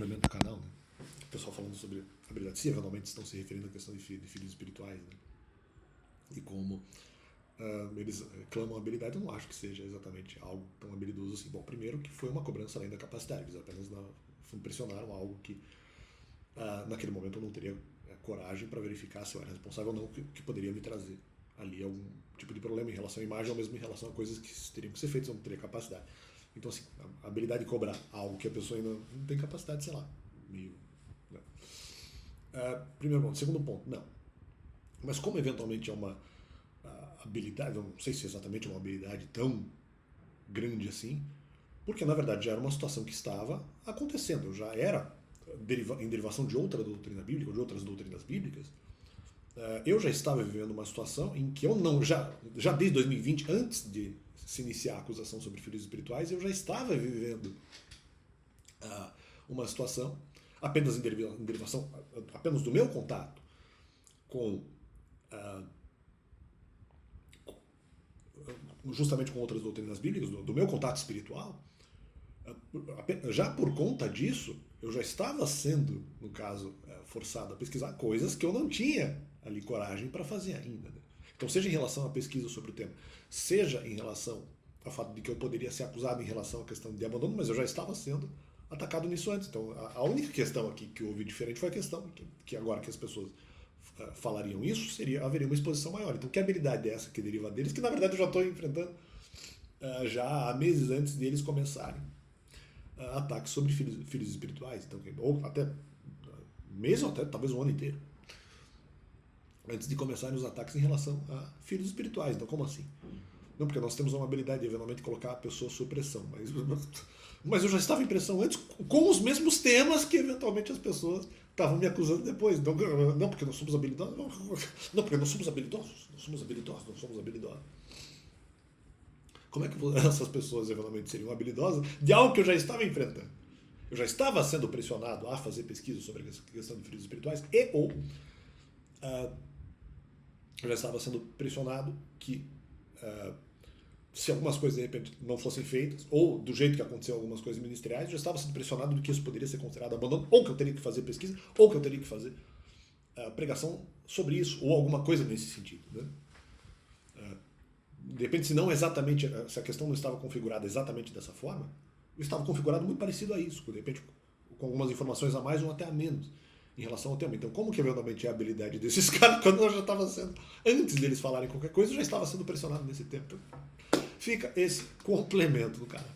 complemento do canal, né? O pessoal falando sobre habilidade, se eventualmente estão se referindo à questão de filhos espirituais, né? E como eles clamam habilidade, eu não acho que seja exatamente algo tão habilidoso assim. Bom, primeiro que foi uma cobrança além da capacidade, eles apenas pressionaram algo que naquele momento eu não teria coragem para verificar se eu era responsável ou não, que poderia me trazer ali algum tipo de problema em relação à imagem ou mesmo em relação a coisas que teriam que ser feitas, eu não teria capacidade. Então, assim, a habilidade de cobrar algo que a pessoa ainda não tem capacidade, sei lá, meio... Né? Primeiro ponto. Segundo ponto, não. Mas como eventualmente é uma habilidade, eu não sei se exatamente é uma habilidade tão grande assim, porque na verdade já era uma situação que estava acontecendo, eu já era em derivação de outra doutrina bíblica, ou de outras doutrinas bíblicas, eu já estava vivendo uma situação em que eu não, já desde 2020, antes de se iniciar a acusação sobre filhos espirituais, eu já estava vivendo uma situação apenas em derivação, apenas do meu contato com justamente com outras doutrinas bíblicas, do meu contato espiritual, já por conta disso, eu já estava sendo, no caso, forçado a pesquisar coisas que eu não tinha ali coragem para fazer ainda. Né? Então, seja em relação à pesquisa sobre o tema, seja em relação ao fato de que eu poderia ser acusado em relação à questão de abandono, mas eu já estava sendo atacado nisso antes. Então, a única questão aqui que houve diferente foi a questão que agora que as pessoas falariam isso, haveria uma exposição maior. Então, que habilidade é essa que deriva deles, que na verdade eu já estou enfrentando já há meses antes deles começarem ataques sobre filhos espirituais, então, ou até mesmo até talvez um ano inteiro, antes de começarem os ataques em relação a filhos espirituais. Então, como assim? Não, porque nós temos uma habilidade de eventualmente colocar a pessoa sob pressão, mas eu já estava em pressão antes com os mesmos temas que eventualmente as pessoas estavam me acusando depois. Não porque nós somos habilidosos, não porque nós somos habilidosos, não somos habilidosos. Como é que essas pessoas eventualmente seriam habilidosas de algo que eu já estava enfrentando? Eu já estava sendo pressionado a fazer pesquisa sobre a questão de filhos espirituais eu já estava sendo pressionado que se algumas coisas de repente não fossem feitas, ou do jeito que aconteceu algumas coisas ministeriais, eu já estava sendo pressionado de que isso poderia ser considerado abandono, ou que eu teria que fazer pesquisa, ou que eu teria que fazer pregação sobre isso, ou alguma coisa nesse sentido. Né? De repente, se a questão não estava configurada exatamente dessa forma, estava configurado muito parecido a isso, de repente com algumas informações a mais ou até a menos em relação ao tema. Então, como que eventualmente é a habilidade desses caras quando eu já estava sendo, antes deles falarem qualquer coisa, eu já estava sendo pressionado nesse tempo. Fica esse complemento do cara.